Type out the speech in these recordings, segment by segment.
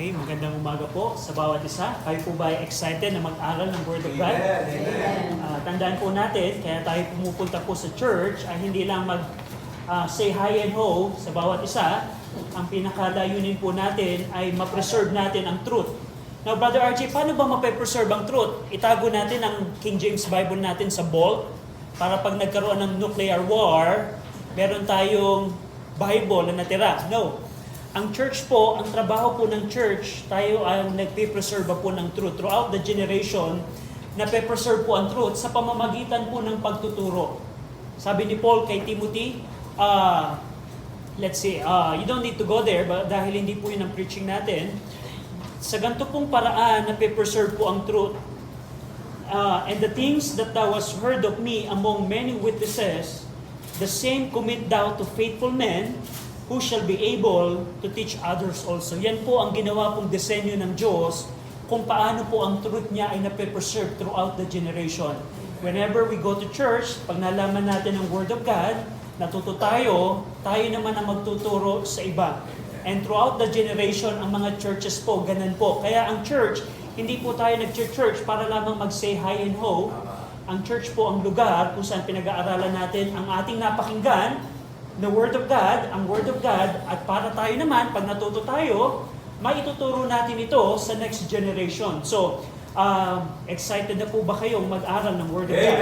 Okay, magandang umaga po sa bawat isa. Kayo po ba ay excited na mag-aral ng Word of God? Amen. Tandaan po natin, kaya tayo pumupunta po sa church ay hindi lang say hi and ho sa bawat isa. Ang pinakalayunin po natin ay ma-preserve natin ang truth. Now, Brother RJ, paano ba ma-preserve ang truth? Itago natin ang King James Bible natin sa vault para pag nagkaroon ng nuclear war, meron tayong Bible na natira. No. Ang church po, ang trabaho po ng church, tayo ang nagpe-preserve po ng truth. Throughout the generation, nape-preserve po ang truth sa pamamagitan po ng pagtuturo. Sabi ni Paul kay Timothy, you don't need to go there, but dahil hindi po yun ang preaching natin, sa ganito pong paraan, nape-preserve po ang truth. And the things that was heard of me among many witnesses, the same commit thou to faithful men, who shall be able to teach others also. Yan po ang ginawa pong disenyo ng Diyos kung paano po ang truth niya ay nape-preserve throughout the generation. Whenever we go to church, pag nalaman natin ang Word of God, natuto tayo naman ang magtuturo sa iba. And throughout the generation, ang mga churches po, ganun po. Kaya ang church, hindi po tayo nag-church para lamang mag-say hi and ho. Ang church po ang lugar kung saan pinag-aaralan natin ang ating napakinggan, the Word of God, ang Word of God, at para tayo naman, pag natuto tayo, maituturo natin ito sa next generation. So, excited na po ba kayong mag-aral ng Word of God?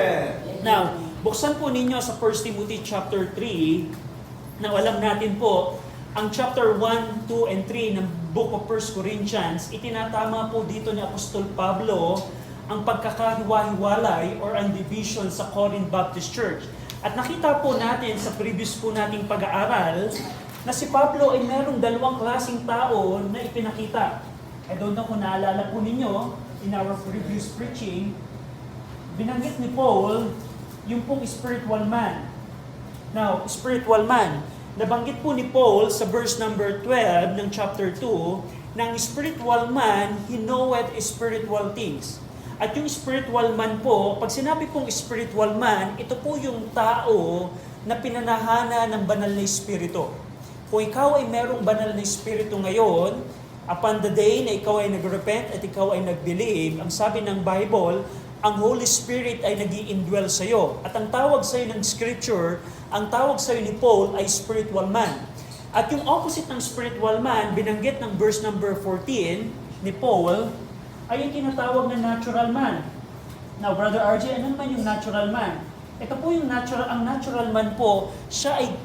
Now, buksan po ninyo sa 1 Timothy chapter 3, na alam natin po, ang chapter 1, 2, and 3 ng Book of 1 Corinthians, itinatama po dito ni Apostol Pablo ang pagkakahiwa-hiwalay or ang division sa Corinth Baptist Church. At nakita po natin sa previous po nating pag-aaral na si Pablo ay merong dalawang klaseng tao na ipinakita. I don't know kung naalala po ninyo, in our previous preaching, binanggit ni Paul yung pong spiritual man. Now, spiritual man, nabanggit po ni Paul sa verse number 12 ng chapter 2, na ang spiritual man, he knoweth spiritual things. At yung spiritual man po, pag sinabi pong spiritual man, ito po yung tao na pinanahana ng banal na espiritu. Kung ikaw ay merong banal na espiritu ngayon, upon the day na ikaw ay nag-repent at ikaw ay nag-believe, ang sabi ng Bible, ang Holy Spirit ay nag-i-indwell sa iyo. At ang tawag sa iyo ng Scripture, ang tawag sa iyo ni Paul ay spiritual man. At yung opposite ng spiritual man, binanggit ng verse number 14 ni Paul, ay yung tinatawag na natural man. Now, Brother RJ, ano naman yung natural man? Ito po yung ang natural man po, siya ay,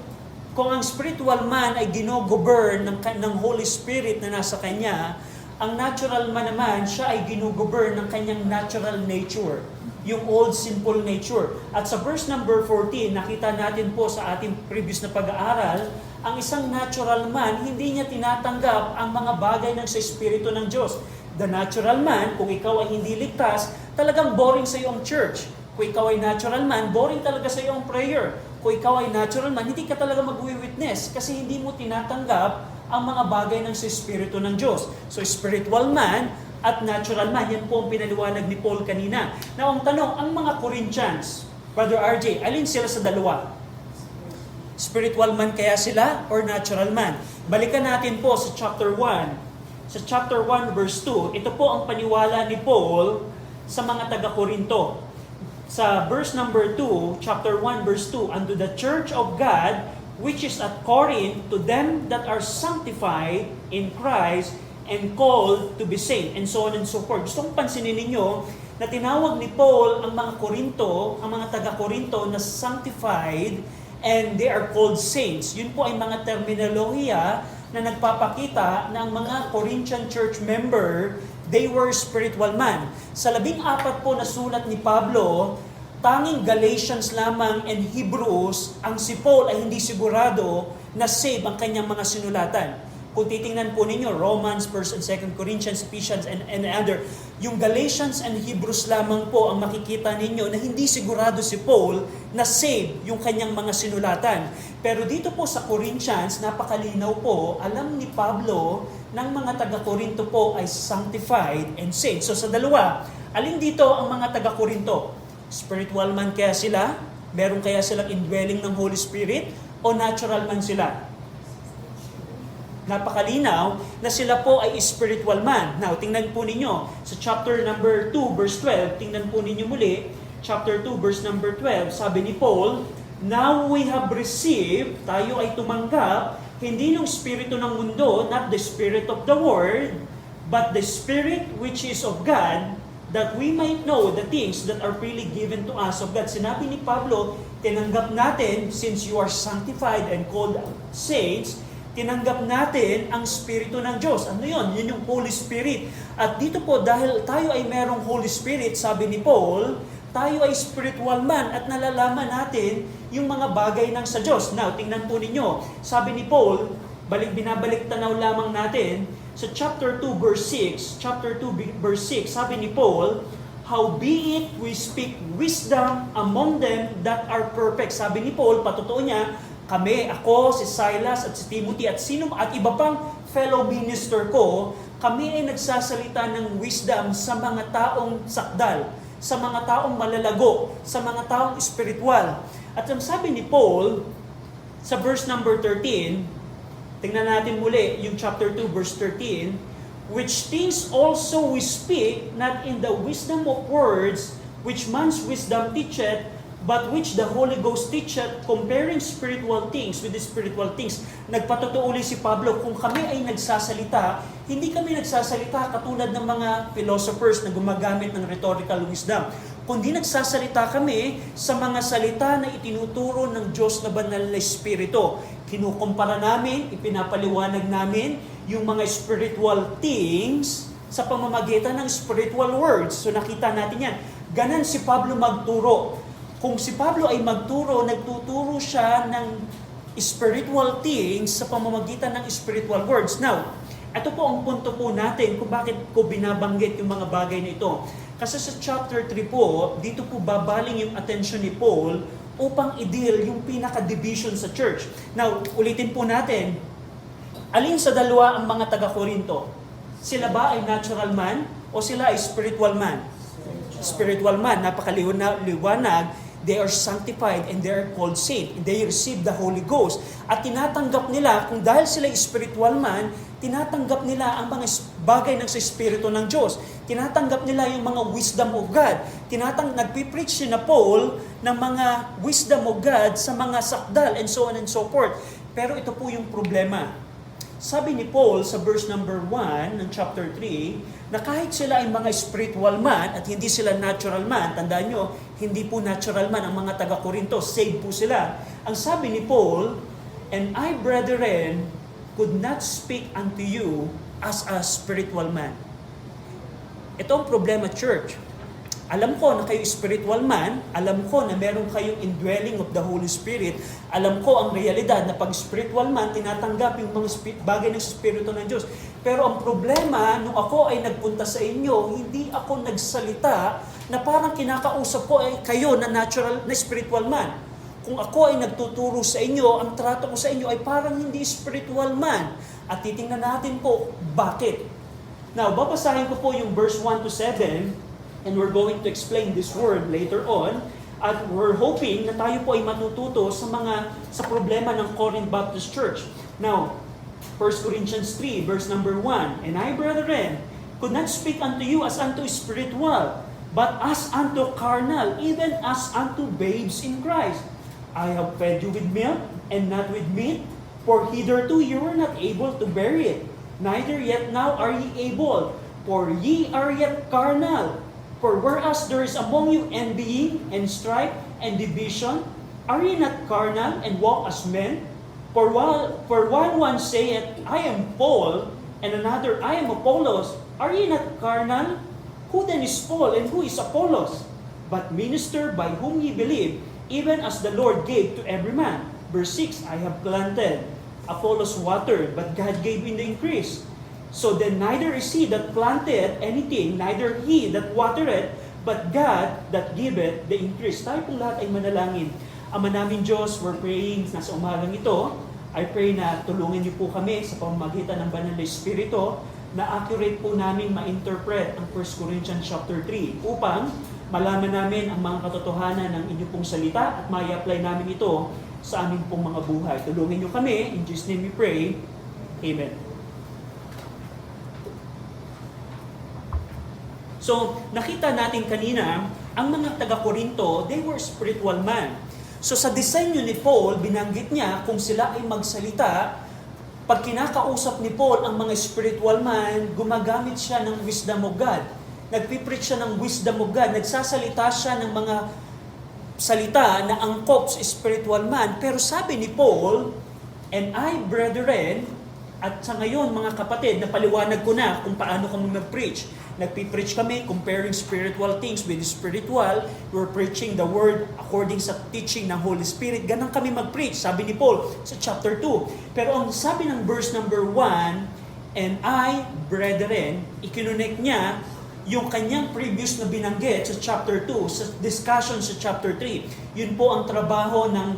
kung ang spiritual man ay ginogovern ng Holy Spirit na nasa kanya, ang natural man naman, siya ay ginogovern ng kanyang natural nature, yung old sinful nature. At sa verse number 14, nakita natin po sa ating previous na pag-aaral, ang isang natural man, hindi niya tinatanggap ang mga bagay ng sa Espiritu ng Diyos. The natural man, kung ikaw ay hindi ligtas, talagang boring sa iyo ang church. Kung ikaw ay natural man, boring talaga sa iyo ang prayer. Kung ikaw ay natural man, hindi ka talaga mag-witness kasi hindi mo tinatanggap ang mga bagay ng sa Espiritu ng Diyos. So spiritual man at natural man, yan po ang pinaliwanag ni Paul kanina. Now ang tanong, ang mga Corinthians, Brother RJ, alin sila sa dalawa? Spiritual man kaya sila or natural man? Balikan natin po sa chapter 1. Sa chapter 1 verse 2, ito po ang paniwala ni Paul sa mga taga-Korinto. Sa verse number 2, chapter 1 verse 2, unto the church of God, which is at Corinth, to them that are sanctified in Christ and called to be saints, and so on and so forth. Gusto kong pansinin ninyo na tinawag ni Paul ang mga Korinto, ang mga taga-Korinto na sanctified and they are called saints. Yun po ay mga terminolohiya na nagpapakita na ang mga Corinthian church member, they were spiritual man. Sa 14 po na sulat ni Pablo, tanging Galatians lamang and Hebrews, ang si Paul ay hindi sigurado na save ang kanyang mga sinulatan. Kung titingnan po ninyo, Romans, 1 and 2 Corinthians, Ephesians, and other, yung Galatians and Hebrews lamang po ang makikita ninyo na hindi sigurado si Paul na save yung kanyang mga sinulatan. Pero dito po sa Corinthians, napakalinaw po, alam ni Pablo ng mga taga-Korinto po ay sanctified and saved. So sa dalawa, alin dito ang mga taga-Korinto? Spiritual man kaya sila? Meron kaya silang indwelling ng Holy Spirit? O natural man sila? Napakalinaw na sila po ay spiritual man. Now, tingnan po ninyo sa chapter number 2, verse 12. Tingnan po ninyo muli, chapter 2, verse number 12. Sabi ni Paul, now we have received, tayo ay tumanggap, hindi ng spirito ng mundo, not the spirit of the world, but the Spirit which is of God, that we might know the things that are freely given to us of God. Sinabi ni Pablo, tinanggap natin, since you are sanctified and called saints, tinanggap natin ang Espiritu ng Diyos. Ano yun? Yun yung Holy Spirit. At dito po, dahil tayo ay merong Holy Spirit, sabi ni Paul, tayo ay spiritual man at nalalaman natin yung mga bagay ng sa Diyos. Now, tingnan po ninyo. Sabi ni Paul, binabalik tanaw lamang natin, sa chapter 2 verse 6, sabi ni Paul, howbeit we speak wisdom among them that are perfect. Sabi ni Paul, patotoo niya, kami, ako, si Silas at si Timothy at iba pang fellow minister ko, kami ay nagsasalita ng wisdom sa mga taong sakdal, sa mga taong malalago, sa mga taong espiritual. At ang sabi ni Paul, sa verse number 13, tingnan natin muli yung chapter 2 verse 13, which things also we speak, not in the wisdom of words, which man's wisdom teacheth, but which the Holy Ghost teacheth, comparing spiritual things with the spiritual things. Nagpatotoo uli si Pablo, kung kami ay nagsasalita, hindi kami nagsasalita katulad ng mga philosophers na gumagamit ng rhetorical wisdom. Kundi nagsasalita kami sa mga salita na itinuturo ng Diyos na banal na Espiritu. Kinukumpara namin, ipinapaliwanag namin yung mga spiritual things sa pamamagitan ng spiritual words. So nakita natin yan. Ganon si Pablo magturo. Kung si Pablo ay magturo, nagtuturo siya ng spiritual things sa pamamagitan ng spiritual words. Now, ito po ang punto po natin kung bakit ko binabanggit yung mga bagay na ito. Kasi sa chapter 3 po, dito po babaling yung attention ni Paul upang i-deal yung pinaka-division sa church. Now, ulitin po natin, alin sa dalawa ang mga taga-Korinto? Sila ba ay natural man o sila ay spiritual man? Spiritual man, napakaliwanag. They are sanctified and they are called saint. They receive the Holy Ghost. At tinatanggap nila, kung dahil sila spiritual man, tinatanggap nila ang mga bagay ng sa Espiritu ng Diyos. Tinatanggap nila yung mga wisdom of God. Nagpipreach si na Paul ng mga wisdom of God sa mga sakdal and so on and so forth. Pero ito po yung problema. Sabi ni Paul sa verse number 1 ng chapter 3, na kahit sila ay mga spiritual man at hindi sila natural man, tandaan nyo, hindi po natural man ang mga taga-Korinto, saved po sila. Ang sabi ni Paul, and I, brethren, could not speak unto you as a spiritual man. Ito ang problema, church. Alam ko na kayo spiritual man, alam ko na meron kayong indwelling of the Holy Spirit, alam ko ang realidad na pag spiritual man, tinatanggap yung mga bagay ng Espiritu ng Diyos. Pero ang problema, nung ako ay nagpunta sa inyo, hindi ako nagsalita na parang kinakausap ko ay kayo na natural, na spiritual man. Kung ako ay nagtuturo sa inyo, ang trato ko sa inyo ay parang hindi spiritual man. At titingnan natin po, bakit? Now, babasahin ko po yung verse 1 to 7, and we're going to explain this word later on. At we're hoping na tayo po ay matututo sa problema ng Corinth Baptist Church. Now, 1 Corinthians 3, verse number 1, and I, brethren, could not speak unto you as unto spiritual, but as unto carnal, even as unto babes in Christ. I have fed you with milk, and not with meat, for hitherto you were not able to bear it, neither yet now are ye able, for ye are yet carnal. For whereas there is among you envying, and strife, and division, are ye not carnal, and walk as men? For while one saith, I am Paul, and another, I am Apollos, are ye not carnal? Who then is Paul, and who is Apollos? But minister by whom ye believe, even as the Lord gave to every man. Verse 6, I have planted, Apollos watered, but God gave in the increase. So then neither is he that planteth anything, neither he that watereth, but God that giveth the increase. Tayo pong lahat ay manalangin. Ama namin Diyos, we're praying na sa umagang ito. I pray na tulungan niyo po kami sa pamamagitan ng Banal na Espiritu na accurate po namin ma-interpret ang 1 Corinthians chapter 3 upang malaman namin ang mga katotohanan ng inyong pong salita at mai-apply namin ito sa aming pong mga buhay. Tulungan niyo kami. In Jesus' name we pray. Amen. So, nakita natin kanina, ang mga taga-Korinto, they were spiritual man. So, sa disenyo ni Paul, binanggit niya kung sila ay magsalita, pag kinakausap ni Paul ang mga spiritual man, gumagamit siya ng wisdom of God. Nagpipreach siya ng wisdom of God. Nagsasalita siya ng mga salita na angkop sa spiritual man. Pero sabi ni Paul, and I, brethren, at sa ngayon mga kapatid, napaliwanag ko na kung paano kami mag-preach. Nagpipreach kami comparing spiritual things with spiritual. We're preaching the word according sa teaching ng Holy Spirit. Ganun kami mag-preach, sabi ni Paul sa chapter 2. Pero ang sabi ng verse number 1, and I, brethren, ikinonect niya yung kanyang previous na binanggit sa chapter 2, sa discussion sa chapter 3. Yun po ang trabaho ng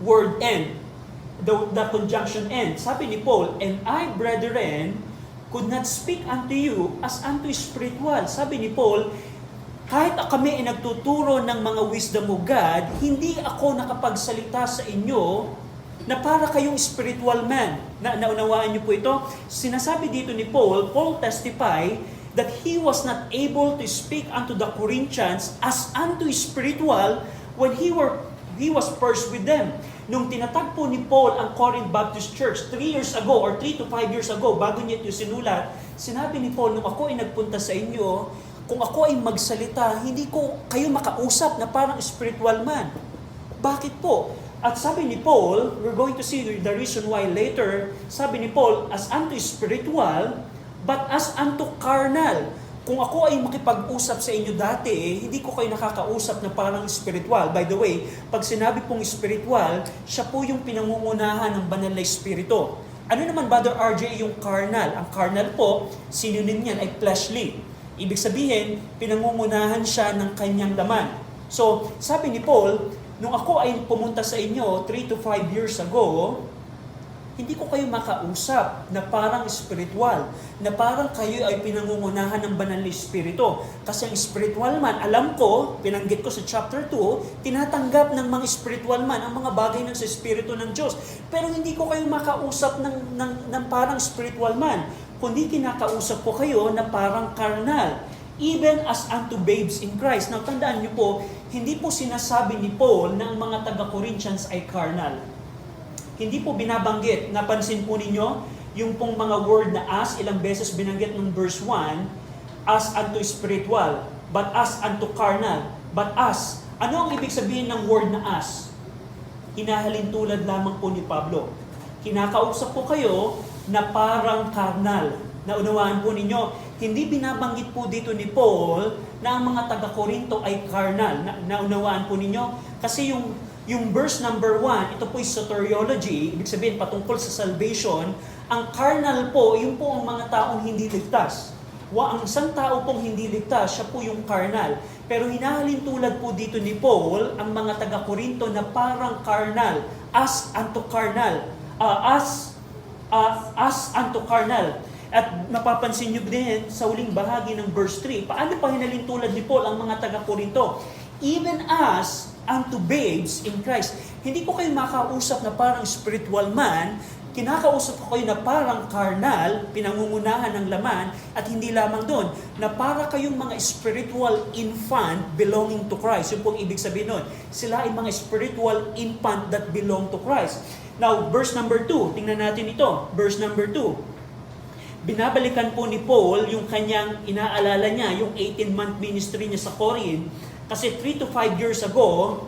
word and, the conjunction and. Sabi ni Paul, and I, brethren, could not speak unto you as unto spiritual. Sabi ni Paul, kahit kami ay nagtuturo ng mga wisdom of God, hindi ako nakapagsalita sa inyo na para kayong spiritual man. Naunawaan niyo po ito? Sinasabi dito ni Paul testify that he was not able to speak unto the Corinthians as unto spiritual when he was first with them. Nung tinatagpo ni Paul ang Corinth Baptist Church 3 years ago or 3 to 5 years ago, bago niya ito sinulat, sinabi ni Paul, nung ako ay nagpunta sa inyo, kung ako ay magsalita, hindi ko kayo makausap na parang spiritual man. Bakit po? At sabi ni Paul, we're going to see the reason why later, sabi ni Paul, as unto spiritual, but as unto carnal. Kung ako ay makipag-usap sa inyo dati, hindi ko kayo nakakausap na parang spiritual. By the way, pag sinabi pong spiritual, siya po yung pinangungunahan ng banal na espiritu. Ano naman, Brother RJ, yung carnal? Ang carnal po, synonym niyan ay fleshly. Ibig sabihin, pinangungunahan siya ng kanyang laman. So, sabi ni Paul, nung ako ay pumunta sa inyo 3 to 5 years ago, hindi ko kayo makausap na parang spiritual, na parang kayo ay pinangungunahan ng banal na espiritu. Kasi ang spiritual man, alam ko, pinanggit ko sa chapter 2, tinatanggap ng mga spiritual man ang mga bagay ng sa espiritu ng Diyos. Pero hindi ko kayo makausap ng parang spiritual man, kundi kinakausap ko kayo na parang carnal, even as unto babes in Christ. Now, tandaan niyo po, hindi po sinasabi ni Paul na ang mga taga-Corinthians ay carnal. Hindi po binabanggit. Napansin po ninyo, yung pong mga word na as, ilang beses binanggit ng verse 1, as unto spiritual, but as unto carnal, but as. Ano ang ibig sabihin ng word na as? Hinahalin tulad lamang po ni Pablo. Kinakausap po kayo na parang carnal. Naunawaan po ninyo, hindi binabanggit po dito ni Paul na ang mga taga-Korinto ay carnal. Naunawaan po ninyo? Kasi yung verse number 1, ito po is soteriology, ibig sabihin patungkol sa salvation. Ang carnal po, yun po ang mga taong hindi ligtas. Ang isang tao pong hindi ligtas, siya po yung carnal. Pero hinahalin tulad po dito ni Paul, ang mga taga-Korinto na parang carnal, as unto carnal, as unto carnal. At napapansin nyo din sa uling bahagi ng verse 3, paano pa hinalin tulad ni Paul ang mga taga-Korinto? Even as unto babes in Christ. Hindi ko kayo makausap na parang spiritual man, kinakausap ko kayo na parang carnal, pinangungunahan ng laman, at hindi lamang doon, na para kayong mga spiritual infant belonging to Christ. Yung pong ibig sabihin nun, sila ay mga spiritual infant that belong to Christ. Now, verse number 2, tingnan natin ito, verse number 2. Binabalikan po ni Paul yung kanyang inaalala niya, yung 18-month ministry niya sa Corinth. Kasi 3 to 5 years ago,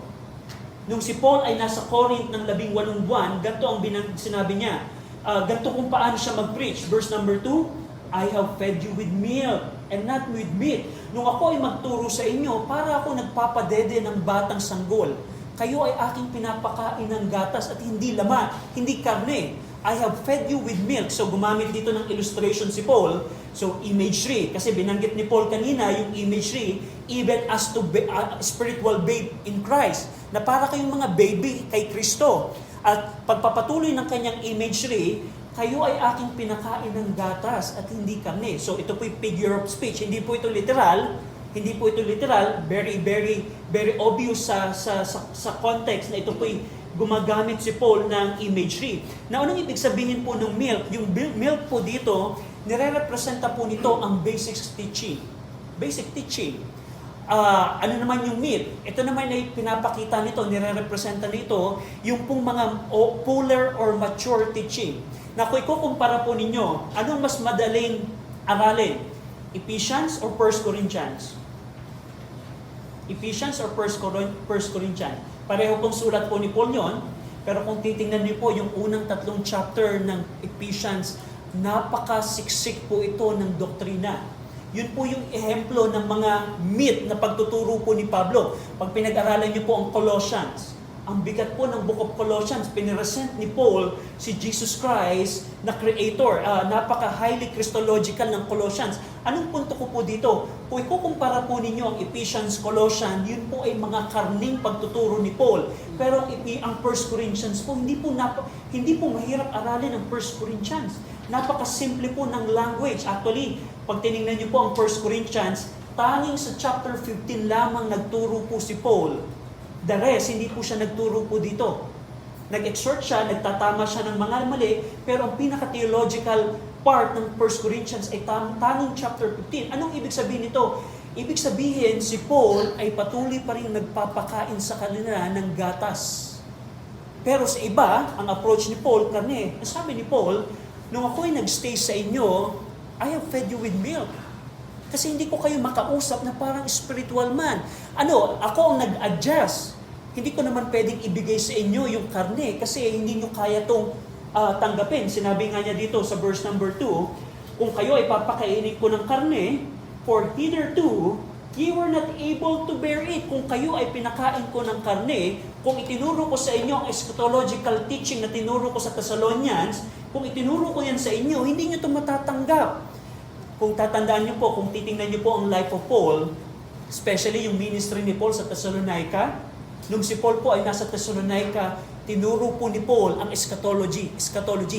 nung si Paul ay nasa Corinth ng 18 buwan, ganito ang sinabi niya. Ganito kung paano siya mag-preach. Verse number 2, I have fed you with milk and not with meat. Nung ako ay magturo sa inyo, para ako nagpapadede ng batang sanggol. Kayo ay aking pinapakain ng gatas at hindi laman, hindi karne. I have fed you with milk. So gumamit dito ng illustration si Paul. So imagery, kasi binanggit ni Paul kanina yung imagery, even as to spiritual babe in Christ, na para kayong mga baby kay Kristo. At pagpapatuloy ng kanyang imagery, kayo ay aking pinakain ng gatas at hindi karne. So ito po yung figure of speech. Hindi po ito literal. Hindi po ito literal. Very, very, very obvious sa context na ito po yung gumagamit si Paul ng imagery. Na anong ibig sabihin po ng milk? Yung milk po dito, nire-representa po nito ang basic teaching. Basic teaching. Ano naman yung meat? Ito naman ay pinapakita nito, nire-representa nito yung pong mga fuller or mature teaching. Na kung ikukumpara po ninyo, anong mas madaling aralin? Ephesians or 1 Corinthians? Ephesians or 1 Corinthians? Pareho pong sulat po ni Paul yon, pero kung titingnan niyo po yung unang 3 chapter ng Ephesians, napakasiksik po ito ng doktrina. Yun po yung ehemplo ng mga myth na pagtuturo po ni Pablo. Pag pinag-aralan niyo po ang Colossians, ang bigat po ng Book of Colossians, piniresent ni Paul si Jesus Christ na creator. Napaka-highly Christological ng Colossians. Anong punto ko po dito? Kung ikukumpara po ninyo ang Ephesians, Colossians, yun po ay mga karning pagtuturo ni Paul. Pero ang 1 Corinthians po, hindi po mahirap aralin ang 1 Corinthians. Napaka-simple po ng language. Actually, pag tinignan niyo po ang 1 Corinthians, tanging sa chapter 15 lamang nagturo po si Paul. The rest, hindi po siya nagturo po dito. Nag-exhort siya, nagtatama siya ng mga mali, pero ang pinaka-theological part ng 1 Corinthians ay tanging chapter 15. Anong ibig sabihin nito? Ibig sabihin, si Paul ay patuloy pa rin nagpapakain sa kanila ng gatas. Pero sa iba, ang approach ni Paul, karne. Sabi ni Paul, nung ako'y nagstay sa inyo, I have fed you with milk. Kasi hindi ko kayo makausap na parang spiritual man. Ako ang nag-adjust. Hindi ko naman pwedeng ibigay sa inyo yung karne kasi hindi nyo kaya itong tanggapin. Sinabi nga niya dito sa verse number 2, kung kayo ay papakainin ko ng karne, for hitherto, ye were not able to bear it. Kung kayo ay pinakain ko ng karne, kung itinuro ko sa inyo ang eschatological teaching na tinuro ko sa Thessalonians, kung itinuro ko yan sa inyo, hindi nyo ito matatanggap. Kung tatandaan niyo po, kung titingnan niyo po ang life of Paul, especially yung ministry ni Paul sa Thessalonica, nung si Paul po ay nasa Thessalonica, tinuro po ni Paul ang eschatology,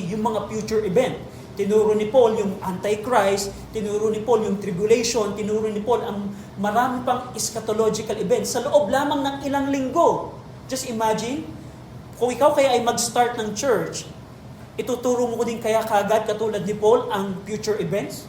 yung mga future event. Tinuro ni Paul yung Antichrist, tinuro ni Paul yung tribulation, tinuro ni Paul ang marami pang eschatological event sa loob lamang ng ilang linggo. Just imagine, kung ikaw kaya ay mag-start ng church, ituturo mo ko din kaya kagad katulad ni Paul ang future events?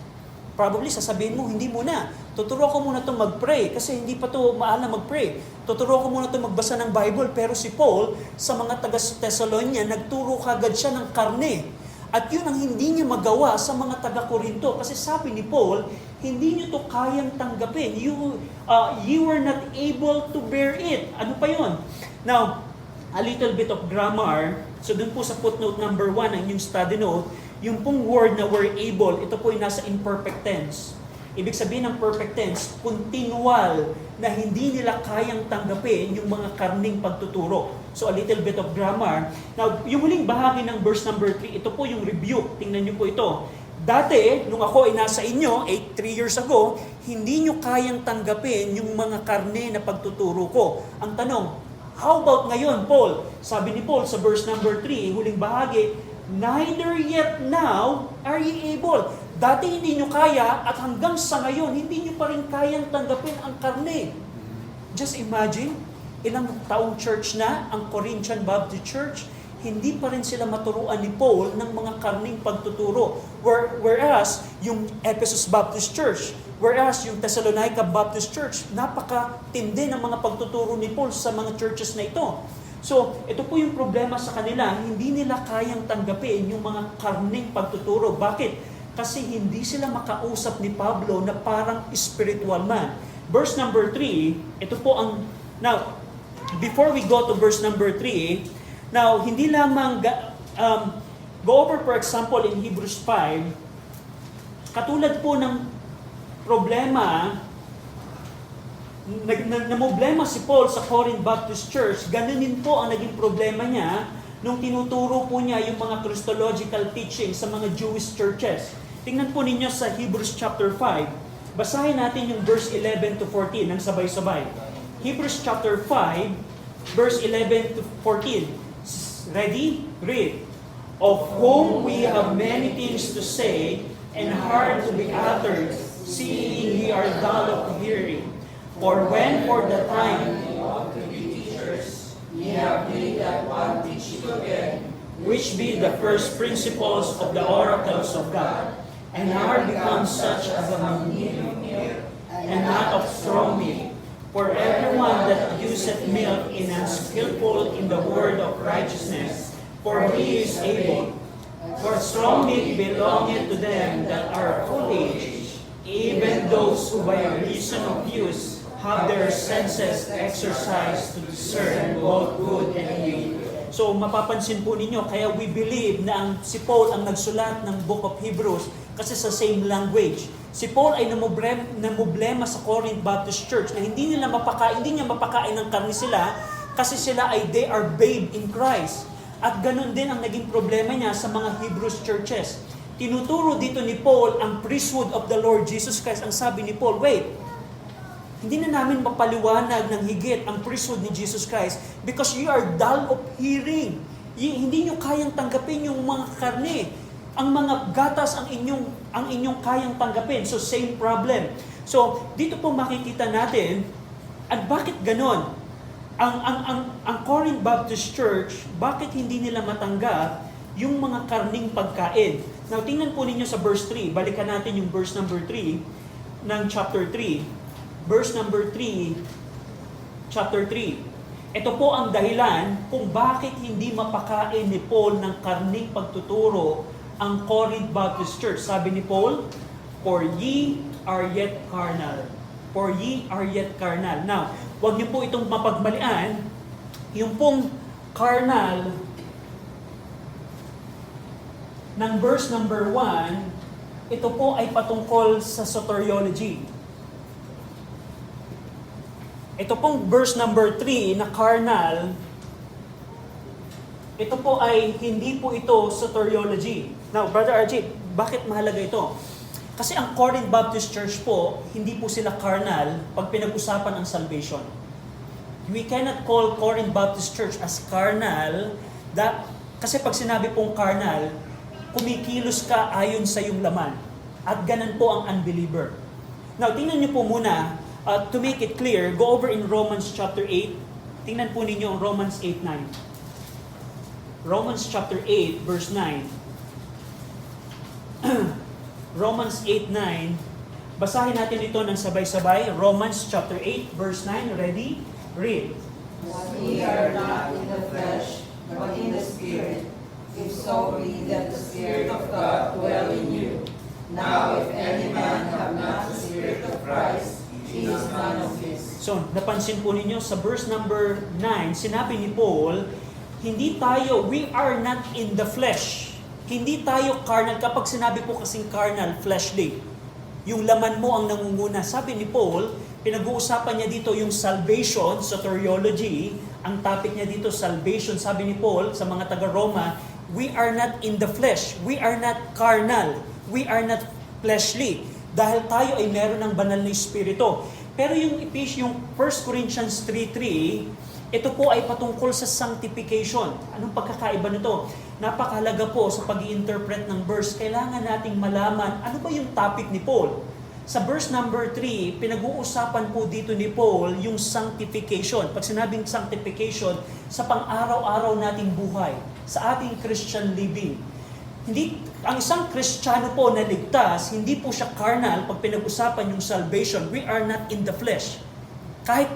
Probably sasabihin mo, hindi muna. Tuturo ko muna itong mag-pray kasi hindi pa ito maalam mag-pray. Tuturo ko muna itong magbasa ng Bible. Pero si Paul, sa mga taga-Thessalonia, nagturo kagad siya ng karne. At yun ang hindi niya magawa sa mga taga-Korinto. Kasi sabi ni Paul, hindi niyo ito kayang tanggapin. You were not able to bear it. Ano pa yun? Now, a little bit of grammar. So dun po sa footnote number 1, ang yung study note, yung pong word na were able, ito po ay nasa imperfect tense. Ibig sabihin ng perfect tense, continual na hindi nila kayang tanggapin yung mga karning pagtuturo. So a little bit of grammar. Now, yung huling bahagi ng verse number 3, ito po yung rebuke. Tingnan niyo po ito. Dati, nung ako ay nasa inyo, 3 years ago, hindi nyo kayang tanggapin yung mga karne na pagtuturo ko. Ang tanong, how about ngayon, Paul? Sabi ni Paul sa verse number 3, huling bahagi, neither yet now are ye able. Dati hindi nyo kaya at hanggang sa ngayon, hindi nyo pa rin kayang tanggapin ang karne. Just imagine, ilang taong church na ang Corinthian Baptist Church, hindi pa rin sila maturuan ni Paul ng mga karning pagtuturo. Whereas, yung Ephesus Baptist Church, whereas yung Thessalonica Baptist Church, napakatindi ng mga pagtuturo ni Paul sa mga churches na ito. So, ito po yung problema sa kanila, hindi nila kayang tanggapin yung mga karning pagtuturo. Bakit? Kasi hindi sila makausap ni Pablo na parang spiritual man. Verse number 3, ito po ang... Now, before we go to verse number 3, now, hindi lamang... go over, for example, in Hebrews 5, katulad po ng problema... Namblema si Paul sa Corinth Baptist Church, ganunin po ang naging problema niya nung tinuturo po niya yung mga Christological teaching sa mga Jewish churches. Tingnan po ninyo sa Hebrews chapter 5. Basahin natin yung verse 11 to 14 ng sabay-sabay. Hebrews chapter 5, verse 11 to 14. Ready? Read. Of whom we have many things to say and hard to be uttered, seeing ye are dull of hearing. For when for the time ye ought to be teachers, Ye have need that one teach you again, which be the first principles of the oracles of God, and are become such as among you, and not of strong meat. For everyone that useth milk is unskillful in the word of righteousness, for he is able. For strong meat belongeth to them that are of full age, even those who by reason of use have their senses exercised to discern both good and evil. So mapapansin po ninyo, kaya we believe na si Paul ang nagsulat ng Book of Hebrews kasi sa same language. Si Paul ay namumblema sa Corinth Baptist Church na hindi niya mapakain ng karne sila kasi sila ay they are babe in Christ. At ganun din ang naging problema niya sa mga Hebrews churches. Tinuturo dito ni Paul ang priesthood of the Lord Jesus Christ. Ang sabi ni Paul, wait, hindi na namin mapaliwanag ng higit ang priesthood ni Jesus Christ because you are dull of hearing. Hindi nyo kayang tanggapin yung mga karne. Ang mga gatas ang inyong kayang tanggapin. So same problem. So dito po makikita natin, at bakit ganon? Ang Corinth Baptist Church, bakit hindi nila matanggap yung mga karning pagkain? Now tingnan po ninyo sa verse 3. Balikan natin yung verse number 3 ng chapter 3. Verse number 3, chapter 3. Ito po ang dahilan kung bakit hindi mapakain ni Paul ng karning pagtuturo ang Corinth Baptist Church. Sabi ni Paul, for ye are yet carnal. For ye are yet carnal. Now, huwag niyo po itong mapagmalian. Yung pong carnal ng verse number 1, ito po ay patungkol sa soteriology. Ito pong verse number 3 na carnal, ito po ay hindi po ito soteriology. Now, Brother RJ, bakit mahalaga ito? Kasi ang Corinth Baptist Church po, hindi po sila carnal pag pinag-usapan ang salvation. We cannot call Corinth Baptist Church as carnal, kasi pag sinabi pong carnal, kumikilos ka ayon sa iyong laman. At ganun po ang unbeliever. Now, tingnan niyo po muna, to make it clear, go over in Romans chapter 8. Tingnan po ninyo ang Romans 8:9. Romans chapter 8, verse 9. Romans 8:9. Basahin natin ito ng sabay-sabay. Romans chapter 8, verse 9. Ready? Read. We are not in the flesh, but in the Spirit. If so be that the Spirit of God dwell in you. Now if any man have not the Spirit of Christ, he is none of his. So, napansin po ninyo sa verse number 9, sinabi ni Paul, we are not in the flesh. Hindi tayo carnal. Kapag sinabi po kasing carnal, fleshly, yung laman mo ang nangunguna. Sabi ni Paul, pinag-uusapan niya dito yung salvation, soteriology. Ang topic niya dito, salvation. Sabi ni Paul sa mga taga-Roma, we are not in the flesh. We are not carnal. We are not fleshly. Dahil tayo ay meron ng banal na espiritu. Pero yung 1 Corinthians 3:3, ito po ay patungkol sa sanctification. Anong pagkakaiba nito? Napakahalaga po sa pag-i-interpret ng verse. Kailangan nating malaman ano ba yung topic ni Paul. Sa verse number 3, pinag-uusapan po dito ni Paul yung sanctification. Pag sinabing sanctification, sa pang-araw-araw nating buhay, sa ating Christian living. Ang isang Kristiyano po na ligtas, hindi po siya carnal pag pinag-usapan yung salvation. We are not in the flesh. Kahit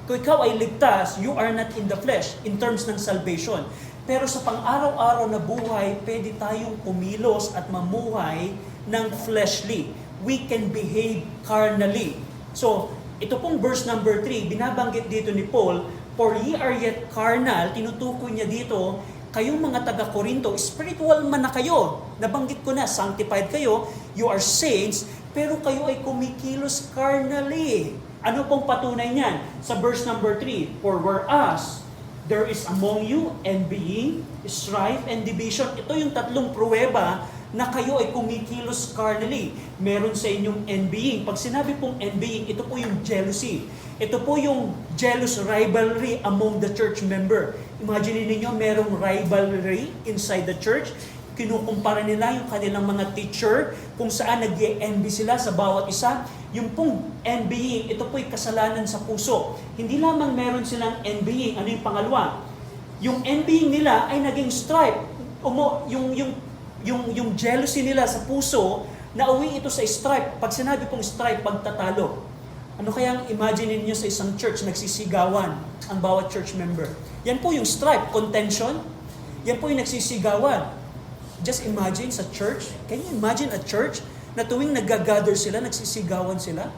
kung ikaw ay ligtas, you are not in the flesh in terms ng salvation. Pero sa pang-araw-araw na buhay, pwede tayong kumilos at mamuhay ng fleshly. We can behave carnally. So, ito pong verse number 3, binabanggit dito ni Paul, for ye are yet carnal, tinutukoy niya dito, kayong mga taga-Korinto, spiritual man na kayo. Nabanggit ko na, sanctified kayo, you are saints, pero kayo ay kumikilos carnally. Ano pong patunay niyan? Sa verse number 3, for whereas there is among you envying, strife, and division. Ito yung tatlong pruweba na kayo ay kumikilos carnally. Meron sa inyong envying. Pag sinabi pong envying, ito po yung jealousy. Ito po yung jealous rivalry among the church member. Imagine niyo merong rivalry inside the church. kinukumpara nila yung kanilang mga teacher, kung saan nag-envy sila sa bawat isa. Yung pong envying, ito po'y kasalanan sa puso. Hindi lamang meron silang envying, ano yung pangalawa? Yung envying nila ay naging strife. Yung jealousy nila sa puso, nauwi ito sa strife. Pag sinabi pong strife, pagtatalo. Ano kayang imagine niyo sa isang church, nagsisigawan ang bawat church member? Yan po yung strife, contention. Yan po yung nagsisigawan. Just imagine sa church. Can you imagine a church na tuwing nag-gather sila, nagsisigawan sila?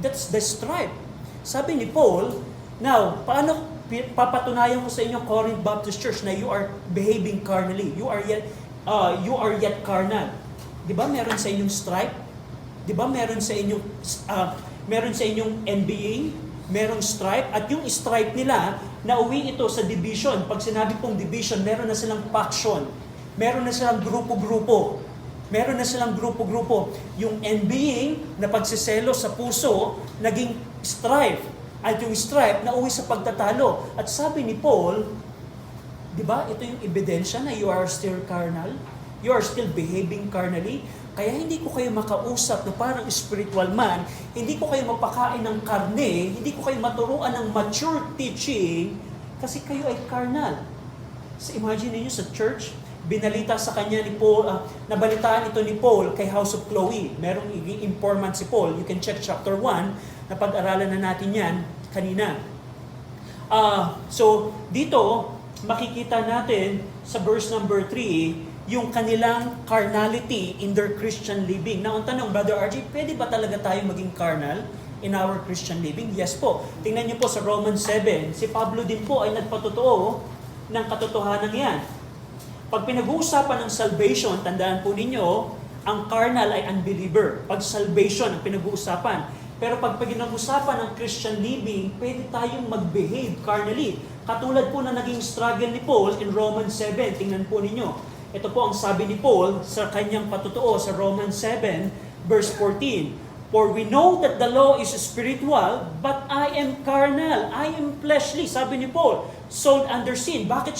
That's the strife. Sabi ni Paul, now, paano papatunayan mo sa inyo Corinth Baptist Church na you are behaving carnally? You are yet carnal. 'Di ba meron sa inyong strife? 'Di ba meron sa inyong envying, merong strife, at yung strife nila, nauwi ito sa division. Pag sinabi pong division, meron na silang faction. Meron na silang grupo-grupo. Meron na silang grupo-grupo. Yung envying na pagsiselo sa puso, naging strife. At yung strife, nauwi sa pagtatalo. At sabi ni Paul, di ba, ito yung ebidensya na you are still carnal. You are still behaving carnally. Kaya hindi ko kayo makausap na parang spiritual man, hindi ko kayo mapakain ng karne, hindi ko kayo maturuan ng mature teaching, kasi kayo ay carnal. So imagine niyo sa church, binalita sa kanya ni Paul, nabalitaan ito ni Paul kay House of Chloe. Merong informant si Paul, you can check chapter 1, napag-aralan na natin yan kanina. So dito, makikita natin sa verse number 3, yung kanilang carnality in their Christian living. Now, ang tanong, Brother RJ, pwede ba talaga tayo maging carnal in our Christian living? Yes po. Tingnan niyo po sa Romans 7, si Pablo din po ay nagpatotoo ng katotohanan yan. Pag pinag-uusapan ng salvation, tandaan po ninyo, ang carnal ay unbeliever. Pag salvation ang pinag-uusapan. Pero pag pinag-uusapan ng Christian living, pwede tayong mag-behave carnally. Katulad po na naging struggle ni Paul in Romans 7. Tingnan po ninyo. Ito po ang sabi ni Paul sa kanyang patotoo sa Romans 7, verse 14. For we know that the law is spiritual, but I am carnal, I am fleshly. Sabi ni Paul, sold under sin. Bakit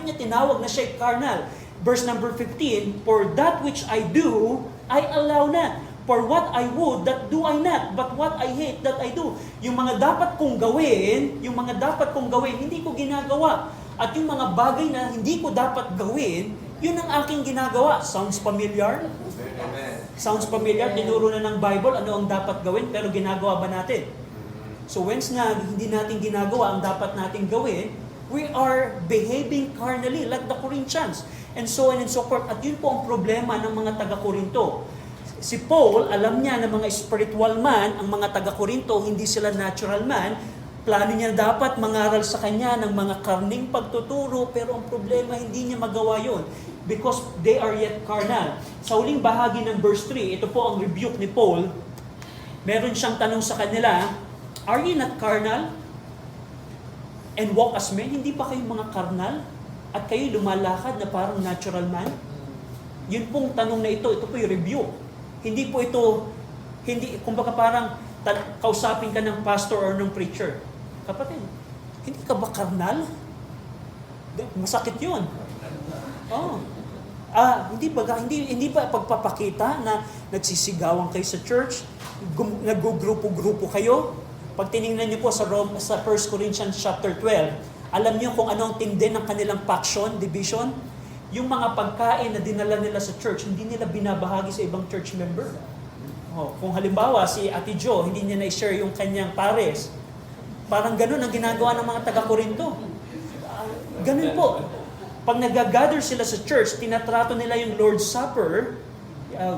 niya tinawag na siya carnal? Verse number 15, for that which I do, I allow not. For what I would, that do I not. But what I hate, that I do. Yung mga dapat kong gawin, hindi ko ginagawa. At yung mga bagay na hindi ko dapat gawin, yun ang aking ginagawa. Sounds familiar? Amen. Sounds familiar? Tinuro na ng Bible ano ang dapat gawin, pero ginagawa ba natin? So once na hindi natin ginagawa ang dapat natin gawin, we are behaving carnally like the Corinthians. And so on and so forth. At yun po ang problema ng mga taga-Korinto. Si Paul, alam niya na mga spiritual man, ang mga taga-Korinto, hindi sila natural man. Plano niya dapat mangaral sa kanya ng mga karning pagtuturo, pero ang problema, hindi niya magawa yun. Because they are yet carnal. Sa uling bahagi ng verse 3, ito po ang rebuke ni Paul. Meron siyang tanong sa kanila, are you not carnal? And walk as men? Hindi ba kayo mga carnal? At kayo lumalakad na parang natural man? Yun pong tanong na ito po yung rebuke. Hindi po ito, kumbaga parang kausapin ka ng pastor or ng preacher. Kapatid, hindi ka ba carnal? Masakit yun. Oh. Hindi ba pagpapakita na nagsisigawan kayo sa church, nag-grupo-grupo kayo? Pag tiningnan niyo po sa 1 Corinthians chapter 12, alam niyo kung ano ang tindi ng kanilang faction, division? Yung mga pagkain na dinala nila sa church, hindi nila binabahagi sa ibang church member. Kung halimbawa si Ate Jo, hindi niya na-share yung kanyang pares. Parang ganun ang ginagawa ng mga taga-Korinto. Ganun po. Pag nag-gather sila sa church, tinatrato nila yung Lord's Supper.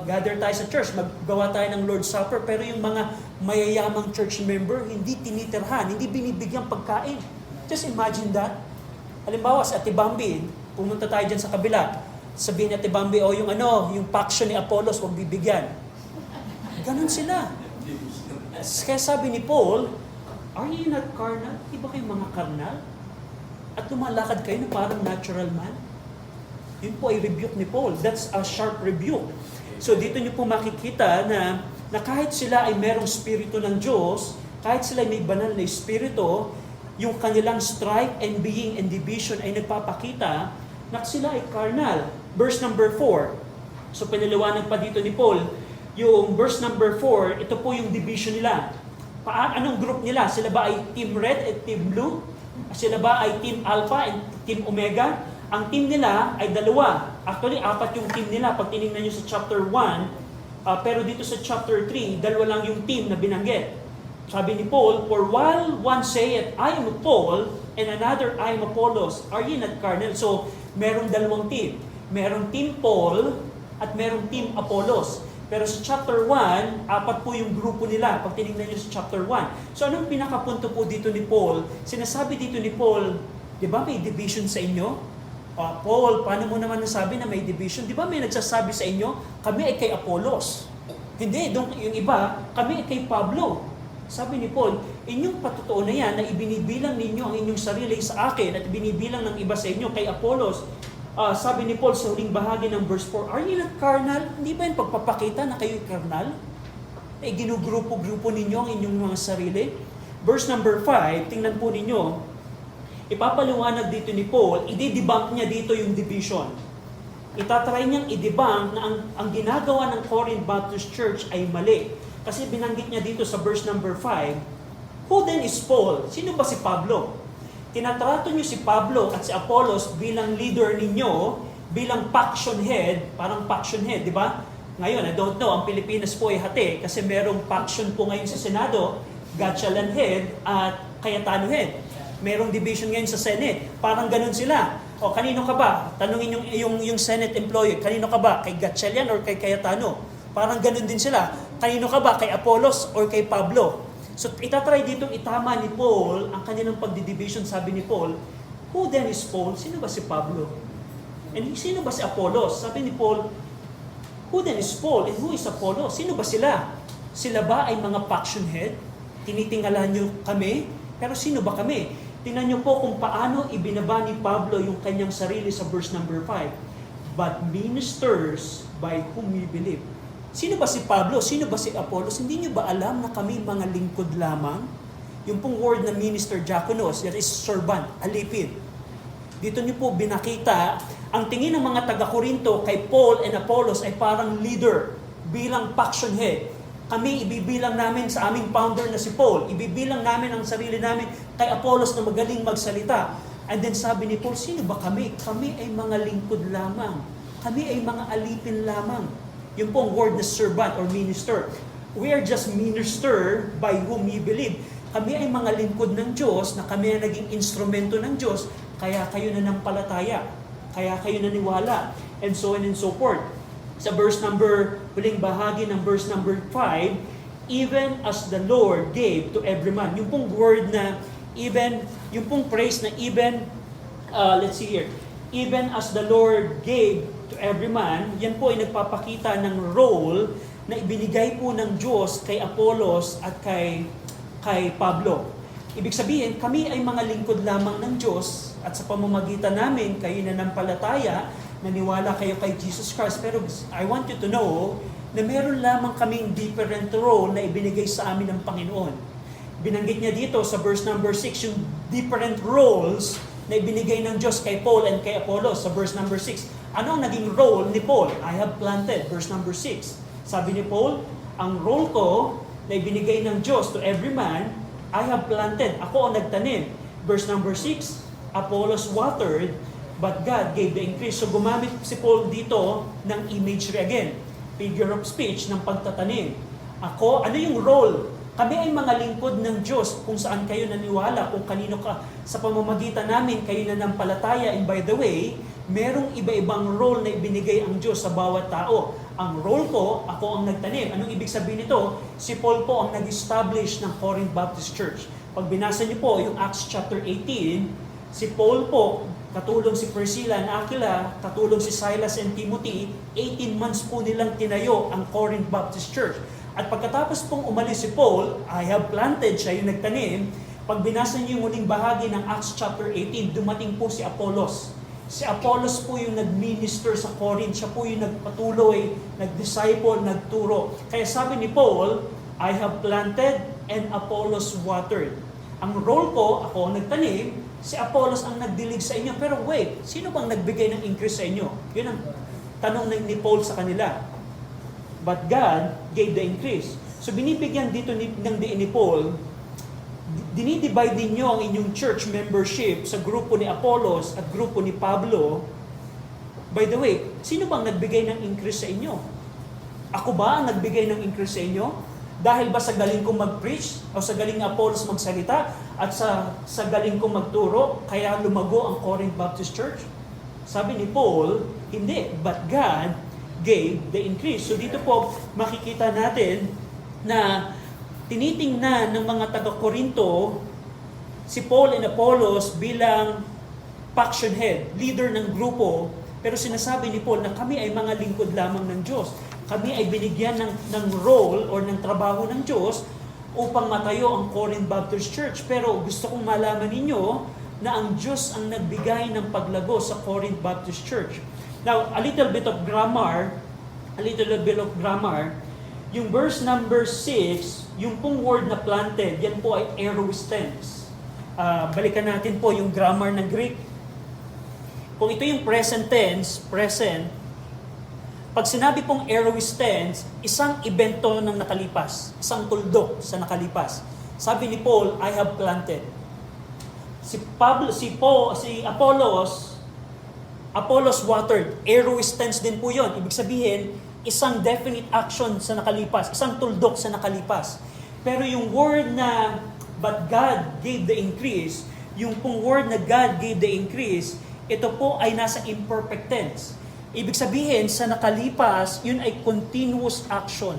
Gather tayo sa church, maggawa tayo ng Lord's Supper, pero yung mga mayayamang church member, hindi tinitirhan, hindi binibigyang pagkain. Just imagine that. Halimbawa, si Ate Bambi, pumunta tayo dyan sa kabila. Sabihin ni Ate Bambi, yung faction ni Apollos, huwag bibigyan. Ganon sila. Kaya sabi ni Paul, are you not carnal? Di ba kayo mga carnal? At lumalakad kayo na parang natural man? Yun po ay rebuke ni Paul. That's a sharp rebuke. So dito niyo po makikita na kahit sila ay merong spirito ng Diyos, kahit sila ay may banal na spirito, yung kanilang strife and being and division ay nagpapakita na sila ay carnal. verse number 4. So pinaliwanag pa dito ni Paul, yung verse number 4, ito po yung division nila. Anong group nila? Sila ba ay Team Red at Team Blue? Sila ba ay Team Alpha and Team Omega? Ang team nila ay dalawa. Actually, 4 yung team nila pag tinignan nyo sa chapter 1. Pero dito sa chapter 3, dalawa lang yung team na binanggit. Sabi ni Paul, "For while one saith, I am Paul, and another, I am Apollos, are ye not carnal?" So, merong dalawang team. Merong Team Paul at merong Team Apollos. Pero sa chapter 1, 4 po yung grupo nila pag tinignan nyo sa chapter 1. So anong pinakapunto po dito ni Paul? Sinasabi dito ni Paul, di ba may division sa inyo? Paul, paano mo naman nasabi na may division? Di ba may nagsasabi sa inyo, kami ay kay Apollos? Hindi, yung iba, kami ay kay Pablo. Sabi ni Paul, inyong patotoo na yan na ibinibilang ninyo ang inyong sarili sa akin at binibilang ng iba sa inyo kay Apollos. Sabi ni Paul sa huling bahagi ng verse 4, "Are you not carnal?" Hindi ba yung pagpapakita na kayo'y carnal? Ginugrupo-grupo ninyo ang inyong mga sarili. Verse number 5, tingnan po ninyo, ipapaliwanag dito ni Paul, i-debunk niya dito yung division. Itatry niyang i-debunk na ang ginagawa ng Corinth Baptist Church ay mali. Kasi binanggit niya dito sa verse number 5, "Who then is Paul?" Sino ba si Pablo? Tinatrato niyo si Pablo at si Apollos bilang leader ninyo, bilang faction head, parang faction head, di ba? Ngayon, I don't know, ang Pilipinas po ay hati kasi merong faction po ngayon sa Senado, Gatchalian head at Cayetano head. Merong division ngayon sa Senate, parang ganun sila. O kanino ka ba? Tanungin yung Senate employee, kanino ka ba? Kay Gatchalian or kay Cayetano? Parang ganun din sila. Kanino ka ba? Kay Apollos or kay Pablo? So itatry ditong itama ni Paul ang kanilang pagdidivision. Sabi ni Paul, "Who then is Paul?" Sino ba si Pablo? And sino ba si Apollos? Sabi ni Paul, "Who then is Paul and who is Apollos?" Sino ba sila? Sila ba ay mga faction head? Tinitingala nyo kami? Pero sino ba kami? Tingnan nyo po kung paano ibinaba ni Pablo yung kanyang sarili sa verse number 5. "But ministers by whom we believe." Sino ba si Pablo? Sino ba si Apollos? Hindi nyo ba alam na kami mga lingkod lamang? Yung pong word na minister, diakonos, that is servant, alipid. Dito nyo po binakita, ang tingin ng mga taga-Korinto kay Paul and Apollos ay parang leader, bilang faction head. Kami ibibilang namin sa aming founder na si Paul, ibibilang namin ang sarili namin kay Apollos na magaling magsalita. And then sabi ni Paul, sino ba kami? Kami ay mga lingkod lamang. Kami ay mga alipin lamang. Yung pong word na servant or minister. We are just minister by whom we believe. Kami ay mga lingkod ng Diyos na kami ay naging instrumento ng Diyos, kaya kayo nanampalataya, kaya kayo naniwala, and so on and so forth. Sa verse number, huling bahagi ng verse number 5, even as the Lord gave to every man. Yung pong word na even, yung pong phrase na even, let's see here, even as the Lord gave to every man, yan po ay nagpapakita ng role na ibinigay po ng Diyos kay Apollos at kay Pablo. Ibig sabihin, kami ay mga lingkod lamang ng Diyos at sa pamamagitan namin, kayo nanampalataya, naniwala kayo kay Jesus Christ. Pero I want you to know na meron lamang kaming different role na ibinigay sa amin ng Panginoon. Binanggit niya dito sa verse number 6 yung different roles na ibinigay ng Diyos kay Paul and kay Apollos sa verse number 6. Ano ang naging role ni Paul? I have planted, verse number 6. Sabi ni Paul, ang role ko na ibinigay ng Diyos to every man, I have planted, ako ang nagtanim. Verse number 6, Apollos watered, but God gave the increase. So gumamit si Paul dito ng imagery again, figure of speech ng pagtatanim. Ako, ano yung role? Kami ay mga lingkod ng Diyos kung saan kayo naniwala, kung kanino ka, sa pamamagitan namin kayo nanampalataya. And by the way, merong iba-ibang role na ibinigay ang Diyos sa bawat tao. Ang role ko, ako ang nagtanim. Anong ibig sabihin nito? Si Paul po ang nag-establish ng Corinth Baptist Church. Pag binasa niyo po yung Acts chapter 18, si Paul po, katulong si Priscilla and Aquila, katulong si Silas and Timothy, 18 months po nilang tinayo ang Corinth Baptist Church. At pagkatapos pong umalis si Paul, I have planted, siya yung nagtanim. Pag binasa niyo yung muling bahagi ng Acts chapter 18, dumating po si Apollos. Si Apollos po yung nag-minister sa Corinth, siya po yung nagpatuloy, nag-disciple, nagturo. Kaya sabi ni Paul, I have planted and Apollos watered. Ang role ko, ako ang nagtanim, si Apollos ang nagdilig sa inyo. Pero wait, sino bang nagbigay ng increase sa inyo? Yun ang Tanong ni Paul sa kanila. But God gave the increase. So binibigyan dito ng diin ni Paul, dinidivide ninyo ang inyong church membership sa grupo ni Apollos at grupo ni Pablo. By the way, sino bang nagbigay ng increase sa inyo? Ako ba ang nagbigay ng increase sa inyo? Dahil ba sa galing kong mag-preach o sa galing ni Apollos magsalita at sa galing kong magturo, kaya lumago ang Corinth Baptist Church? Sabi ni Paul, hindi. But God gave the increase. So dito po makikita natin na tinitingnan ng mga taga-Korinto si Paul and Apollos bilang faction head, leader ng grupo, pero sinasabi ni Paul na kami ay mga lingkod lamang ng Diyos. Kami ay binigyan ng role or ng trabaho ng Diyos upang matayo ang Corinth Baptist Church. Pero gusto kong malaman ninyo na ang Diyos ang nagbigay ng paglago sa Corinth Baptist Church. Now, a little bit of grammar. Yung verse number 6, yung pong word na planted, yan po ay aorist tense. Balikan natin po yung grammar ng Greek. Kung ito yung present tense, present, pag sinabi pong aorist tense, isang evento ng nakalipas, isang tuldok sa nakalipas. Sabi ni Paul, I have planted. Si Apollos watered. Aorist tense din po yun. Ibig sabihin, isang definite action sa nakalipas, isang tuldok sa nakalipas. Pero yung word na, but God gave the increase, yung pong word na God gave the increase, ito po ay nasa imperfect tense. Ibig sabihin, sa nakalipas, yun ay continuous action.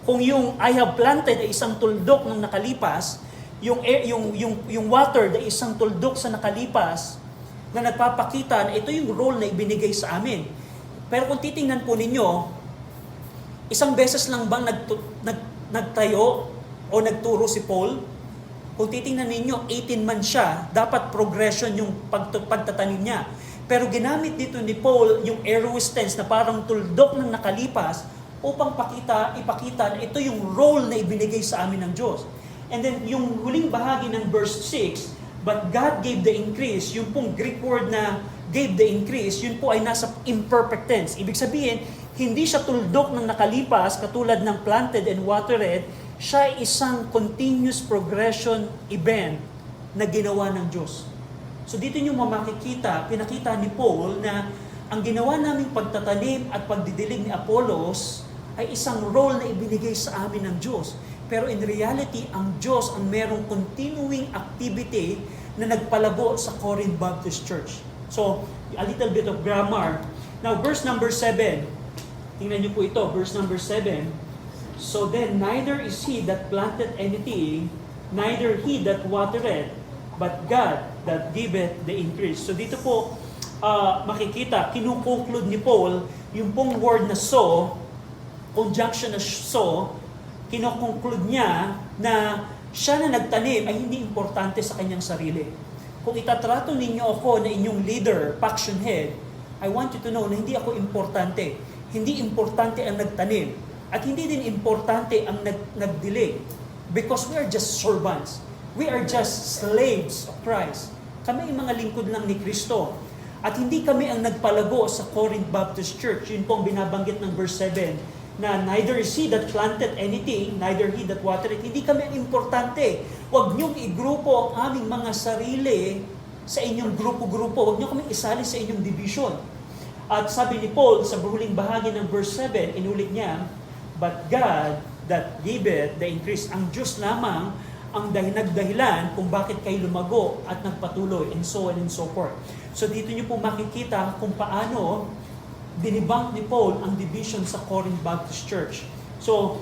Kung yung I have planted ay isang tuldok ng nakalipas, yung water ay isang tuldok sa nakalipas, na nagpapakita na ito yung role na ibinigay sa amin. Pero kung titingnan po ninyo, isang beses lang bang nagtayo o nagturo si Paul? Kung titingnan ninyo, 18 months siya, dapat progression yung pagtatanim niya. Pero ginamit dito ni Paul yung aorist tense na parang tuldok ng nakalipas upang ipakita na ito yung role na ibinigay sa amin ng Diyos. And then yung huling bahagi ng verse 6, but God gave the increase, yung pong Greek word na gave the increase, yun po ay nasa imperfect tense. Ibig sabihin, hindi siya tuldok ng nakalipas katulad ng planted and watered, siya ay isang continuous progression event na ginawa ng Diyos. So dito nyo makikita, pinakita ni Paul na ang ginawa naming pagtatanim at pagdidilig ni Apollos ay isang role na ibinigay sa amin ng Diyos. Pero in reality, ang Diyos ang merong continuing activity na nagpalago sa Corinth Baptist Church. So, a little bit of grammar. Now, verse number 7. Tingnan niyo po ito, verse number 7. So then, neither is he that planted anything, neither he that watered, but God that giveth the increase. So dito po, makikita, kinukonclude ni Paul, yung pong word na so, conjunction na so, kinukonclude niya na siya na nagtanim ay hindi importante sa kanyang sarili. Kung itatrato ninyo ako na inyong leader, faction head, I want you to know na hindi ako importante. Hindi importante ang nagtanim. At hindi din importante ang nagdilig. Because we are just servants. We are just slaves of Christ. Kami ay mga lingkod lang ni Kristo. At hindi kami ang nagpalago sa Corinth Baptist Church. Yun po ang binabanggit ng verse 7. Na neither is he that planted anything, neither he that watered it. Hindi kami ang importante. Huwag niyong igrupo ang aming mga sarili sa inyong grupo-grupo. Huwag niyo kami isali sa inyong division. At sabi ni Paul sa huling bahagi ng verse 7, inulit niya, but God that giveth the increase. Ang Diyos lamang ang nagdahilan kung bakit kayo lumago at nagpatuloy, and so on and so forth. So dito niyo po makikita kung paano dinibang ni Paul ang division sa Corinth Baptist Church. So,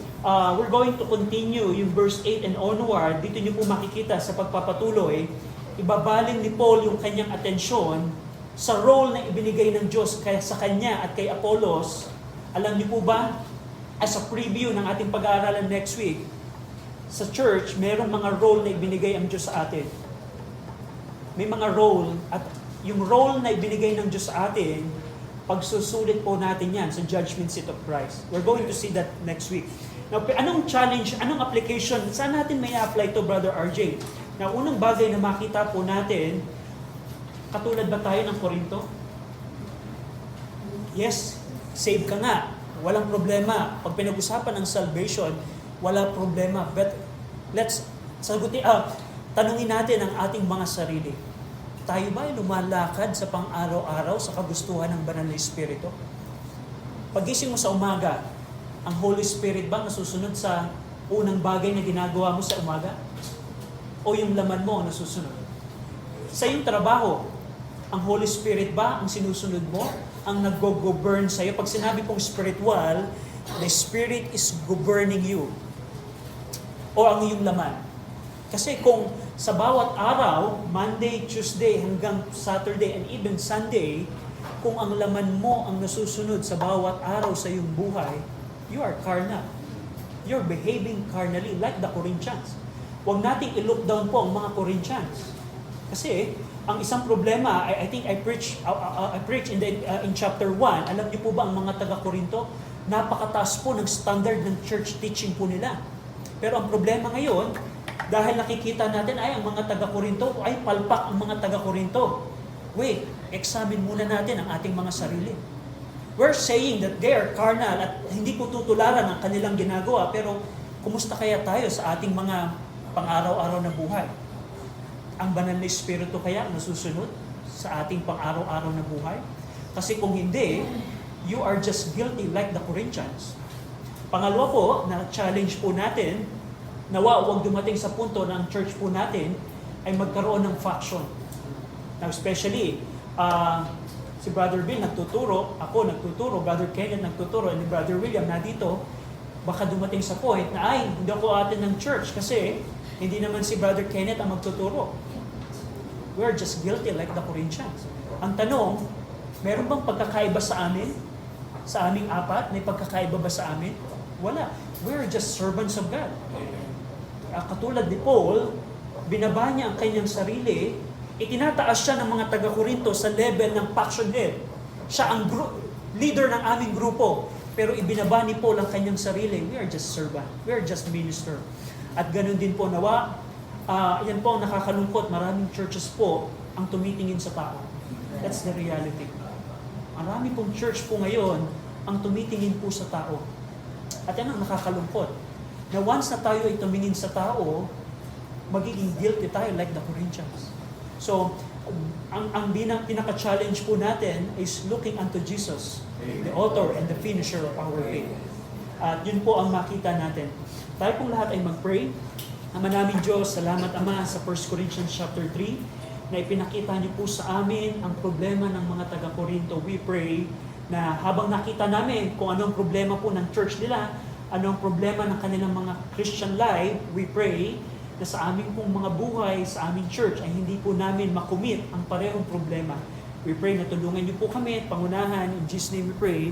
we're going to continue yung verse 8 and onward. Dito niyo po makikita sa pagpapatuloy, ibabaling ni Paul yung kanyang atensyon sa role na ibinigay ng Diyos sa kanya at kay Apollos. Alam niyo po ba, as a preview ng ating pag-aaralan next week, sa church, mayroong mga role na ibinigay ang Diyos sa atin. May mga role, at yung role na ibinigay ng Diyos sa atin, pagsusulit po natin yan sa judgment seat of Christ. We're going to see that next week. Now, anong challenge, anong application, saan natin may apply to, Brother RJ? Now, unang bagay na makita po natin, katulad ba tayo ng Korinto? Yes. Save ka nga, walang problema. Pag pinag-usapan ng salvation, wala problema. But let's tanungin natin ang ating mga sarili. Tayo ba ay lumalakad sa pang-araw-araw sa kagustuhan ng Banal na Espiritu? Pagising mo sa umaga, ang Holy Spirit ba nasusunod sa unang bagay na ginagawa mo sa umaga? O yung laman mo nasusunod? Sa iyong trabaho, ang Holy Spirit ba ang sinusunod mo? Ang nag-govern sa'yo? Pag sinabi pong spiritual, the Spirit is governing you. O ang iyong laman. Kasi kung sa bawat araw, Monday, Tuesday, hanggang Saturday, and even Sunday, kung ang laman mo ang nasusunod sa bawat araw sa iyong buhay, you are carnal. You're behaving carnally like the Corinthians. Huwag nating i-look down po ang mga Corinthians. Kasi ang isang problema, I think I preach in chapter 1, alam niyo po ba ang mga taga-Korinto, napakataas po ng standard ng church teaching po nila. Pero ang problema ngayon, dahil nakikita natin ay ang mga taga-Korinto, ay palpak ang mga taga-Korinto. Wait, examine muna natin ang ating mga sarili. We're saying that they are carnal at hindi ko tutularan ang kanilang ginagawa, pero kumusta kaya tayo sa ating mga pang-araw-araw na buhay? Ang Banal na Espiritu kaya nasusunod sa ating pang-araw-araw na buhay? Kasi kung hindi, you are just guilty like the Corinthians. Pangalawa po, na-challenge po natin, nawa huwag dumating sa punto na ang church po natin ay magkaroon ng faction. Now especially, si Brother Bill nagtuturo, ako nagtuturo, Brother Kenneth nagtuturo, and Brother William na dito, baka dumating sa point na ay, hindi ako atin ng church kasi hindi naman si Brother Kenneth ang magtuturo. We're just guilty like the Corinthians. Ang tanong, meron bang pagkakaiba sa amin? Sa aming apat, may pagkakaiba ba sa amin? Wala. We're just servants of God. Katulad ni Paul, binaba niya ang kanyang sarili, itinataas siya ng mga taga-Korinto sa level ng faction head. Siya ang leader ng aming grupo. Pero ibinaba ni Paul ang kanyang sarili. We are just servant. We are just minister. At ganun din po nawa, yan po ang nakakalungkot. Maraming churches po ang tumitingin sa tao. That's the reality. Marami pong church po ngayon ang tumitingin po sa tao. At yan ang nakakalungkot. Na once na tayo ay tumingin sa tao, magiging guilty tayo like the Corinthians. So, ang pinaka-challenge po natin is looking unto Jesus, the author and the finisher of our faith. At yun po ang makita natin. Tayo pong lahat ay mag-pray. Ama namin Diyos, salamat Ama sa 1 Corinthians chapter 3 na ipinakita niyo po sa amin ang problema ng mga taga-Korinto. We pray na habang nakita namin kung anong problema po ng church nila, anong problema ng kanilang mga Christian life, we pray na sa aming pong mga buhay, sa aming church, ay hindi po namin makumit ang parehong problema. We pray na tulungan niyo po kami at pangunahan. In Jesus' name we pray.